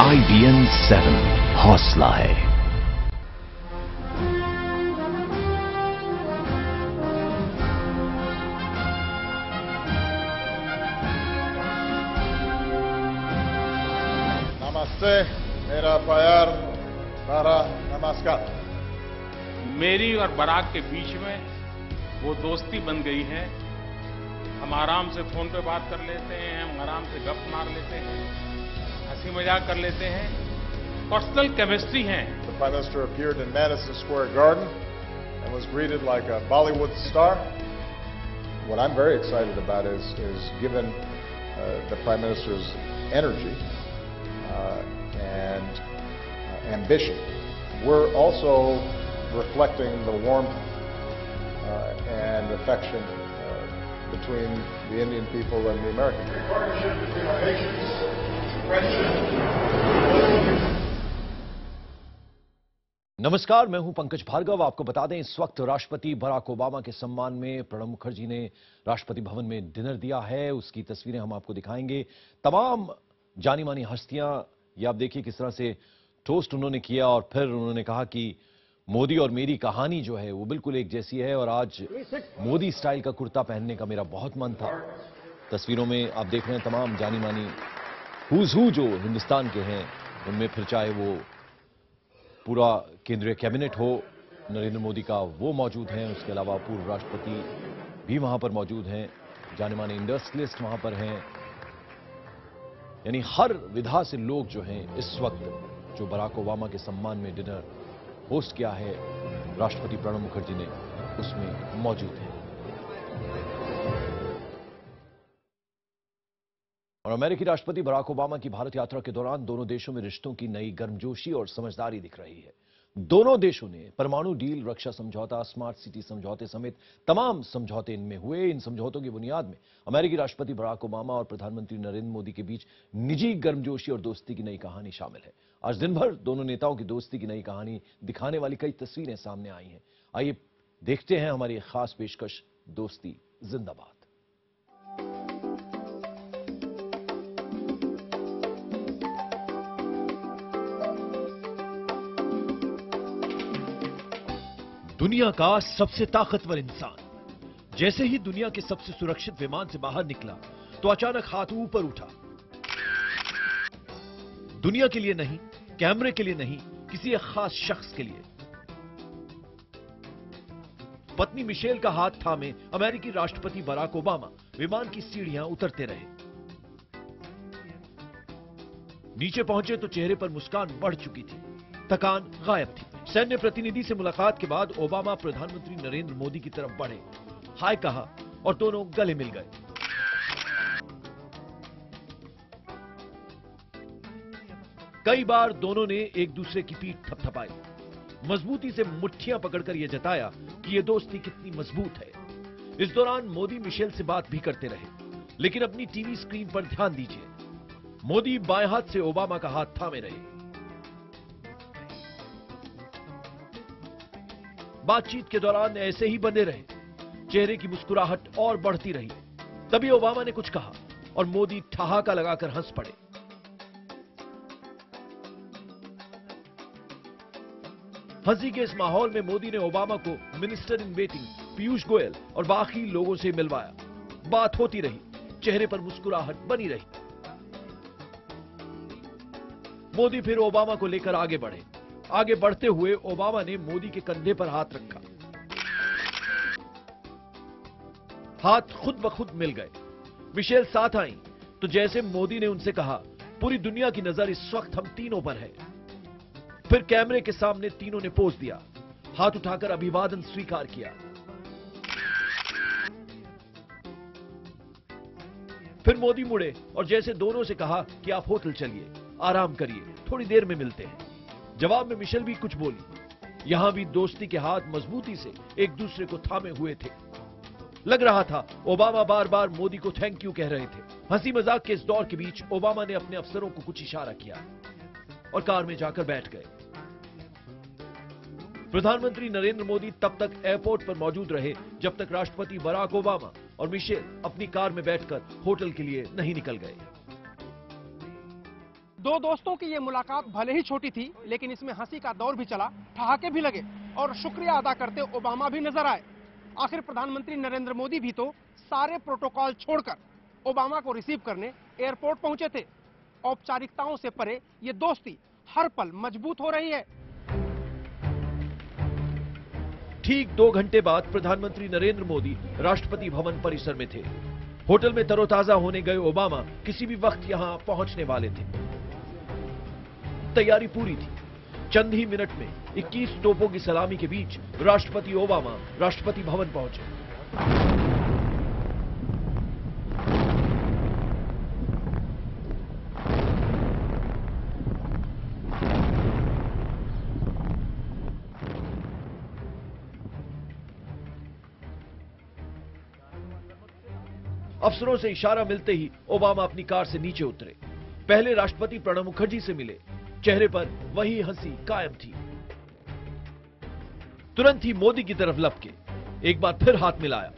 IBM 7 हौसला है। नमस्ते, मेरा प्यार सारा नमस्कार। मेरी और बराक के बीच में वो दोस्ती बन गई है। हम आराम से फोन पे बात कर लेते हैं, हम आराम से गप मार लेते हैं, हंसी मजाक कर लेते हैं, पर्सनल केमिस्ट्री है। The Prime Minister appeared in Madison Square Garden and was greeted like a Bollywood star. What I'm very excited about is given the Prime Minister's energy and ambition, we're also reflecting the warmth and affection between the Indian people and the American people. Partnership between our nations, friendship. नमस्कार, मैं हूं पंकज भार्गव। आपको बता दें, इस वक्त राष्ट्रपति Barack Obama के सम्मान में प्रणब मुखर्जी ने राष्ट्रपति भवन में डिनर दिया है। उसकी तस्वीरें हम आपको दिखाएंगे। तमाम जानी मानी हस्तियां, ये आप देखिए किस तरह से टोस्ट उन्होंने किया और फिर उन्होंने कहा कि मोदी और मेरी कहानी जो है वो बिल्कुल एक जैसी है और आज मोदी स्टाइल का कुर्ता पहनने का मेरा बहुत मन था। तस्वीरों में आप देख रहे हैं तमाम जानी मानी हुज हू जो हिंदुस्तान के हैं, उनमें फिर चाहे वो पूरा केंद्रीय कैबिनेट हो नरेंद्र मोदी का, वो मौजूद हैं। उसके अलावा पूर्व राष्ट्रपति भी वहां पर मौजूद हैं, जाने माने इंडस्ट्रियलिस्ट वहां पर हैं। यानी हर विधा से लोग जो हैं इस वक्त जो बराक ओबामा के सम्मान में डिनर होस्ट किया है राष्ट्रपति प्रणब मुखर्जी ने, उसमें मौजूद है। और अमेरिकी राष्ट्रपति बराक ओबामा की भारत यात्रा के दौरान दोनों देशों में रिश्तों की नई गर्मजोशी और समझदारी दिख रही है। दोनों देशों ने परमाणु डील, रक्षा समझौता, स्मार्ट सिटी समझौते समेत तमाम समझौते इनमें हुए। इन समझौतों की बुनियाद में अमेरिकी राष्ट्रपति बराक ओबामा और प्रधानमंत्री नरेंद्र मोदी के बीच निजी गर्मजोशी और दोस्ती की नई कहानी शामिल है। आज दिन भर दोनों नेताओं की दोस्ती की नई कहानी दिखाने वाली कई तस्वीरें सामने आई हैं। आइए देखते हैं हमारी खास पेशकश, दोस्ती जिंदाबाद। दुनिया का सबसे ताकतवर इंसान जैसे ही दुनिया के सबसे सुरक्षित विमान से बाहर निकला तो अचानक हाथ ऊपर उठा। दुनिया के लिए नहीं, कैमरे के लिए नहीं, किसी एक खास शख्स के लिए। पत्नी मिशेल का हाथ थामे अमेरिकी राष्ट्रपति बराक ओबामा विमान की सीढ़ियां उतरते रहे। नीचे पहुंचे तो चेहरे पर मुस्कान बढ़ चुकी थी, थकान गायब थी। सैन्य प्रतिनिधि से मुलाकात के बाद ओबामा प्रधानमंत्री नरेंद्र मोदी की तरफ बढ़े, हाय कहा और दोनों गले मिल गए। कई बार दोनों ने एक दूसरे की पीठ थपथपाई, मजबूती से मुट्ठियां पकड़कर यह जताया कि यह दोस्ती कितनी मजबूत है। इस दौरान मोदी मिशेल से बात भी करते रहे, लेकिन अपनी टीवी स्क्रीन पर ध्यान दीजिए, मोदी बाएं हाथ से ओबामा का हाथ थामे रहे। बातचीत के दौरान ऐसे ही बने रहे, चेहरे की मुस्कुराहट और बढ़ती रही। तभी ओबामा ने कुछ कहा और मोदी ठहाका लगाकर हंस पड़े। हंसी के इस माहौल में मोदी ने ओबामा को minister in waiting Piyush Goyal और बाकी लोगों से मिलवाया। बात होती रही, चेहरे पर मुस्कुराहट बनी रही। मोदी फिर ओबामा को लेकर आगे बढ़े। आगे बढ़ते हुए ओबामा ने मोदी के कंधे पर हाथ रखा, हाथ खुद ब खुद मिल गए। मिशेल साथ आई तो जैसे मोदी ने उनसे कहा, पूरी दुनिया की नजर इस वक्त हम तीनों पर है। फिर कैमरे के सामने तीनों ने पोज दिया, हाथ उठाकर अभिवादन स्वीकार किया। फिर मोदी मुड़े और जैसे दोनों से कहा कि आप होटल चलिए, आराम करिए, थोड़ी देर में मिलते हैं। जवाब में मिशेल भी कुछ बोली। यहां भी दोस्ती के हाथ मजबूती से एक दूसरे को थामे हुए थे। लग रहा था ओबामा बार बार मोदी को थैंक यू कह रहे थे। हंसी मजाक के इस दौर के बीच ओबामा ने अपने अफसरों को कुछ इशारा किया और कार में जाकर बैठ गए। प्रधानमंत्री नरेंद्र मोदी तब तक एयरपोर्ट पर मौजूद रहे जब तक राष्ट्रपति बराक ओबामा और मिशेल अपनी कार में बैठकर होटल के लिए नहीं निकल गए। दो दोस्तों की ये मुलाकात भले ही छोटी थी, लेकिन इसमें हंसी का दौर भी चला, ठहाके भी लगे और शुक्रिया अदा करते ओबामा भी नजर आए। आखिर प्रधानमंत्री नरेंद्र मोदी भी तो सारे प्रोटोकॉल छोड़कर ओबामा को रिसीव करने एयरपोर्ट पहुंचे थे। औपचारिकताओं से परे ये दोस्ती हर पल मजबूत हो रही है। ठीक 2 घंटे बाद प्रधानमंत्री नरेंद्र मोदी राष्ट्रपति भवन परिसर में थे। होटल में तरोताजा होने गए ओबामा किसी भी वक्त यहां पहुंचने वाले थे। तैयारी पूरी थी। चंद ही मिनट में 21 तोपों की सलामी के बीच राष्ट्रपति ओबामा राष्ट्रपति भवन पहुंचे। अफसरों से इशारा मिलते ही ओबामा अपनी कार से नीचे उतरे। पहले राष्ट्रपति प्रणब मुखर्जी से मिले। चेहरे पर वही हंसी कायम थी। तुरंत ही मोदी की तरफ लपके एक बार फिर हाथ मिलाया।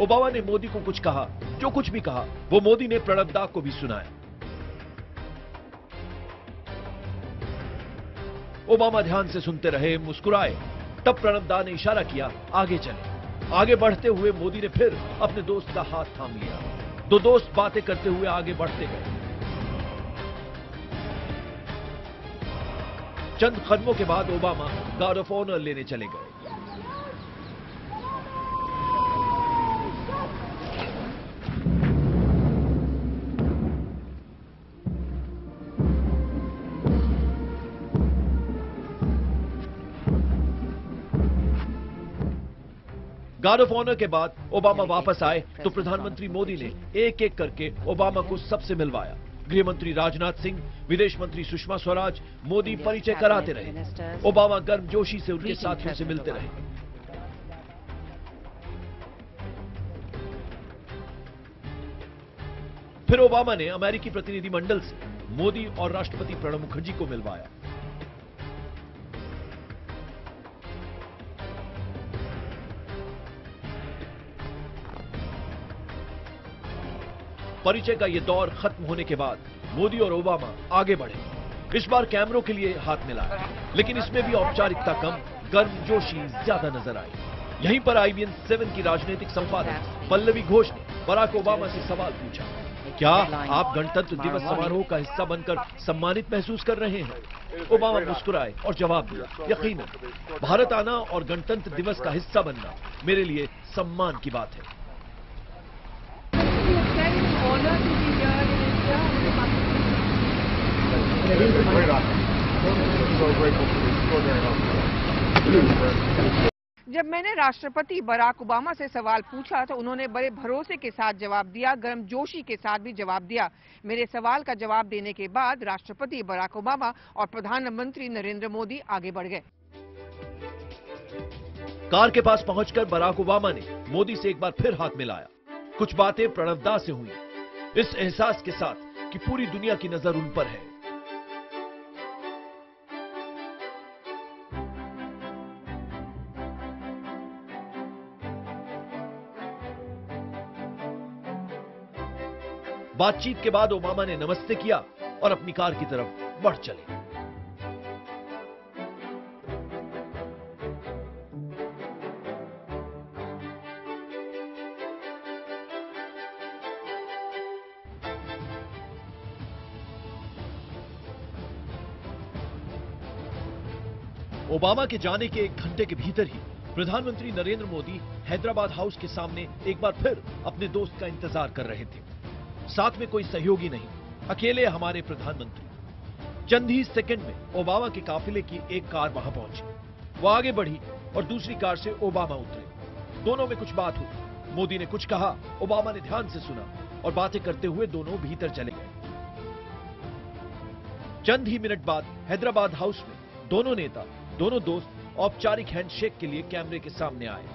ओबामा ने मोदी को कुछ कहा। जो कुछ भी कहा वो मोदी ने प्रणब दा को भी सुनाया। ओबामा ध्यान से सुनते रहे, मुस्कुराए। तब प्रणब दा ने इशारा किया, आगे चले। आगे बढ़ते हुए मोदी ने फिर अपने दोस्त का हाथ थाम लिया। दो दोस्त बातें करते हुए आगे बढ़ते गए। चंद कदमों के बाद ओबामा गार्ड ऑफ ऑनर लेने चले गए। गार्ड ऑफ ऑनर के बाद ओबामा वापस आए तो प्रधानमंत्री मोदी ने एक एक करके ओबामा को सबसे मिलवाया। गृह मंत्री राजनाथ सिंह, विदेश मंत्री सुषमा स्वराज, मोदी परिचय कराते रहे। ओबामा गर्मजोशी से उनके साथियों से मिलते रहे। फिर ओबामा ने अमेरिकी प्रतिनिधिमंडल से मोदी और राष्ट्रपति प्रणब मुखर्जी को मिलवाया। परिचय का यह दौर खत्म होने के बाद मोदी और ओबामा आगे बढ़े। इस बार कैमरों के लिए हाथ मिलाया, लेकिन इसमें भी औपचारिकता कम, गर्मजोशी ज्यादा नजर आई। यहीं पर IBN 7 की राजनीतिक संपादक पल्लवी घोष ने बराक ओबामा से सवाल पूछा, क्या आप गणतंत्र दिवस समारोह का हिस्सा बनकर सम्मानित महसूस कर रहे हैं? ओबामा मुस्कुराए और जवाब दिया, यकीनन। भारत आना और गणतंत्र दिवस का हिस्सा बनना मेरे लिए सम्मान की बात है। जब मैंने राष्ट्रपति बराक ओबामा से सवाल पूछा तो उन्होंने बड़े भरोसे के साथ जवाब दिया, गर्मजोशी के साथ भी जवाब दिया। मेरे सवाल का जवाब देने के बाद राष्ट्रपति बराक ओबामा और प्रधानमंत्री नरेंद्र मोदी आगे बढ़ गए। कार के पास पहुंचकर बराक ओबामा ने मोदी से एक बार फिर हाथ मिलाया। कुछ बातें प्रणब दा से हुई, इस एहसास के साथ कि पूरी दुनिया की नजर उन पर है। बातचीत के बाद ओबामा ने नमस्ते किया और अपनी कार की तरफ बढ़ चले। ओबामा के जाने के 1 घंटे के भीतर ही प्रधानमंत्री नरेंद्र मोदी हैदराबाद हाउस के सामने एक बार फिर अपने दोस्त का इंतजार कर रहे थे। साथ में कोई सहयोगी नहीं, अकेले हमारे प्रधानमंत्री। चंद ही सेकंड में ओबामा के काफिले की एक कार वहां पहुंची। वो आगे बढ़ी और दूसरी कार से ओबामा उतरे। दोनों में कुछ बात हुई। मोदी ने कुछ कहा, ओबामा ने ध्यान से सुना और बातें करते हुए दोनों भीतर चले गए। चंद ही मिनट बाद हैदराबाद हाउस में दोनों नेता, दोनों दोस्त औपचारिक हैंडशेक के लिए कैमरे के सामने आए।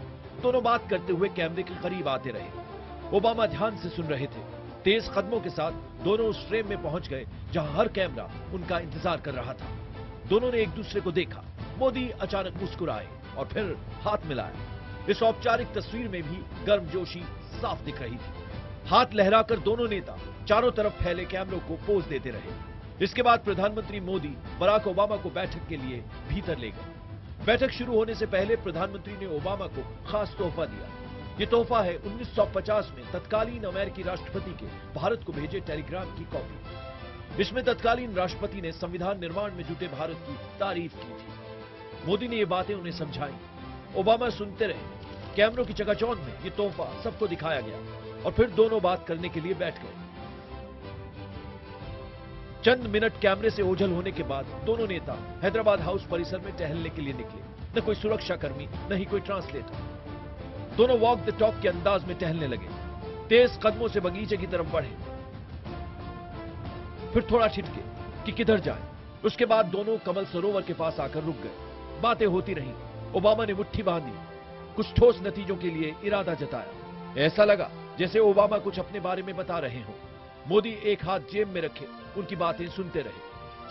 दोनों बात करते हुए कैमरे के करीब आते रहे। ओबामा ध्यान से सुन रहे थे। तेज कदमों के साथ दोनों उस फ्रेम में पहुंच गए जहां हर कैमरा उनका इंतजार कर रहा था। दोनों ने एक दूसरे को देखा। मोदी अचानक मुस्कुराए और फिर हाथ मिलाया। इस औपचारिक तस्वीर में भी गर्मजोशी साफ दिख रही थी। हाथ लहराकर दोनों नेता चारों तरफ फैले कैमरों को पोज देते रहे। इसके बाद प्रधानमंत्री मोदी बराक ओबामा को बैठक के लिए भीतर ले गए। बैठक शुरू होने से पहले प्रधानमंत्री ने ओबामा को खास तोहफा दिया। ये तोहफा है 1950 में तत्कालीन अमेरिकी राष्ट्रपति के भारत को भेजे टेलीग्राम की कॉपी। इसमें तत्कालीन राष्ट्रपति ने संविधान निर्माण में जुटे भारत की तारीफ की थी। मोदी ने ये बातें उन्हें समझाई। ओबामा सुनते रहे। कैमरों की चकाचौंध में ये तोहफा सबको दिखाया गया और फिर दोनों बात करने के लिए बैठ गए। चंद मिनट कैमरे से ओझल होने के बाद दोनों नेता हैदराबाद हाउस परिसर में टहलने के लिए निकले। न कोई सुरक्षाकर्मी, न ही कोई ट्रांसलेटर। दोनों वॉक द टॉक के अंदाज में टहलने लगे। तेज कदमों से बगीचे की तरफ बढ़े, फिर थोड़ा ठिठके कि किधर जाए। उसके बाद दोनों कमल सरोवर के पास आकर रुक गए। बातें होती रहीं। ओबामा ने मुट्ठी बांधी, कुछ ठोस नतीजों के लिए इरादा जताया। ऐसा लगा जैसे ओबामा कुछ अपने बारे में बता रहे हों। मोदी एक हाथ जेब में रखे उनकी बातें सुनते रहे।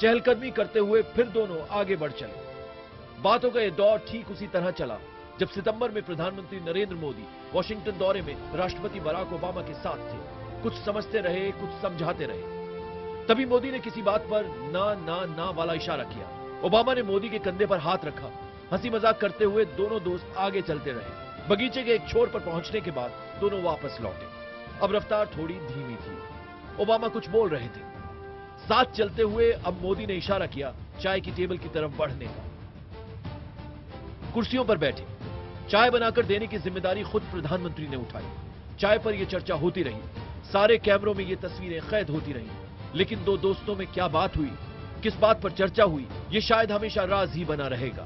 चहलकदमी करते हुए फिर दोनों आगे बढ़ चले। बातों का यह दौर ठीक उसी तरह चला जब सितंबर में प्रधानमंत्री नरेंद्र मोदी वॉशिंगटन दौरे में राष्ट्रपति बराक ओबामा के साथ थे। कुछ समझते रहे, कुछ समझाते रहे। तभी मोदी ने किसी बात पर ना ना ना वाला इशारा किया। ओबामा ने मोदी के कंधे पर हाथ रखा। हंसी मजाक करते हुए दोनों दोस्त आगे चलते रहे। बगीचे के एक छोर पर पहुंचने के बाद दोनों वापस लौटे। अब रफ्तार थोड़ी धीमी थी। ओबामा कुछ बोल रहे थे। साथ चलते हुए अब मोदी ने इशारा किया चाय की टेबल की तरफ बढ़ने का। कुर्सियों पर बैठे। चाय बनाकर देने की जिम्मेदारी खुद प्रधानमंत्री ने उठाई। चाय पर यह चर्चा होती रही। सारे कैमरों में ये तस्वीरें कैद होती रहीं। लेकिन दो दोस्तों में क्या बात हुई, किस बात पर चर्चा हुई, ये शायद हमेशा राज ही बना रहेगा।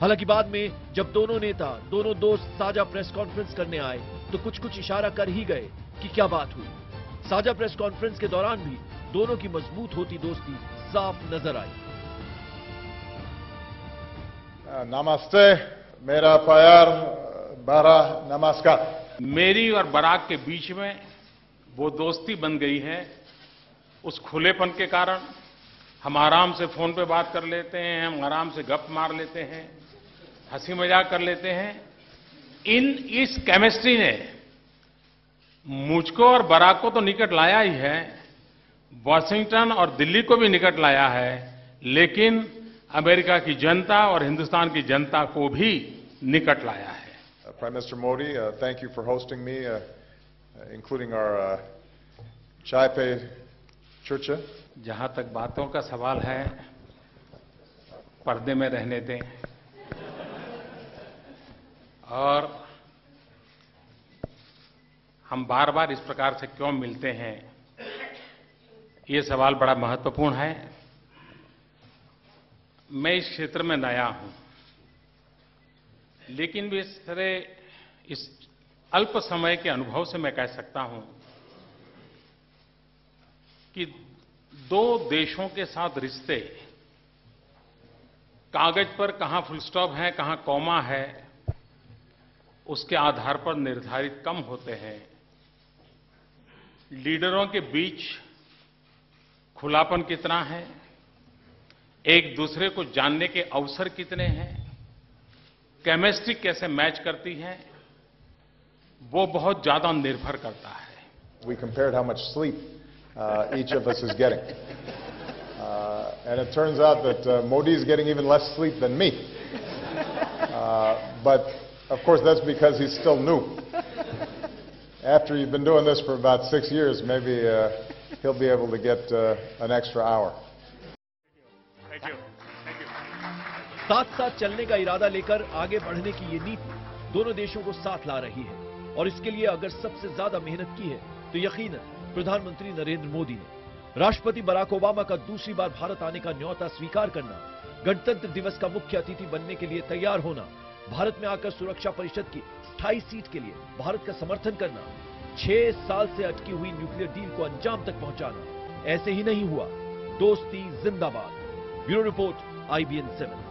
हालांकि बाद में जब दोनों नेता, दोनों दोस्त साझा प्रेस कॉन्फ्रेंस करने आए तो कुछ इशारा कर ही गए कि क्या बात हुई। साझा प्रेस कॉन्फ्रेंस के दौरान भी दोनों की मजबूत होती दोस्ती साफ नजर आई। नमस्ते, मेरा प्यार बरा नमस्कार। मेरी और बराक के बीच में वो दोस्ती बन गई है। उस खुलेपन के कारण हम आराम से फोन पे बात कर लेते हैं, हम आराम से गप मार लेते हैं, हंसी मजाक कर लेते हैं। इस केमिस्ट्री ने मुझको और बराक को तो निकट लाया ही है, वॉशिंगटन और दिल्ली को भी निकट लाया है, लेकिन अमेरिका की जनता और हिंदुस्तान की जनता को भी निकट लाया है। Prime Minister Modi, thank you for hosting me, including our Chai Pe Churcha. जहां तक बातों का सवाल है, पर्दे में रहने दें। और हम बार बार इस प्रकार से क्यों मिलते हैं, ये सवाल बड़ा महत्वपूर्ण है। मैं इस क्षेत्र में नया हूं, लेकिन भी इस अल्प समय के अनुभव से मैं कह सकता हूं कि दो देशों के साथ रिश्ते कागज पर कहां फुल स्टॉप है, कहां कॉमा है, उसके आधार पर निर्धारित कम होते हैं। लीडरों के बीच खुलापन कितना है, एक दूसरे को जानने के अवसर कितने हैं, केमिस्ट्री कैसे मैच करती है, वो बहुत ज्यादा निर्भर करता है। We compared how much sleep each of us is getting. And it turns out that Modi is getting even less sleep than me. But of course that's because he's still new. After you've been doing this for about 6 years, maybe he'll be able to get an extra hour. Thank you. Thank you. साथ साथ चलने का इरादा लेकर आगे बढ़ने की ये नीति दोनों देशों को साथ ला रही है। और इसके लिए अगर सबसे ज्यादा मेहनत की है तो यकीनन प्रधानमंत्री नरेंद्र मोदी ने। राष्ट्रपति बराक ओबामा का दूसरी बार भारत आने का न्योता स्वीकार करना, गणतंत्र दिवस का मुख्य अतिथि बनने के लिए तैयार होना, भारत में आकर सुरक्षा परिषद की स्थायी सीट के लिए भारत का समर्थन करना, 6 साल से अटकी हुई न्यूक्लियर डील को अंजाम तक पहुंचाना, ऐसे ही नहीं हुआ। दोस्ती जिंदाबाद। Bureau report, IBN 7।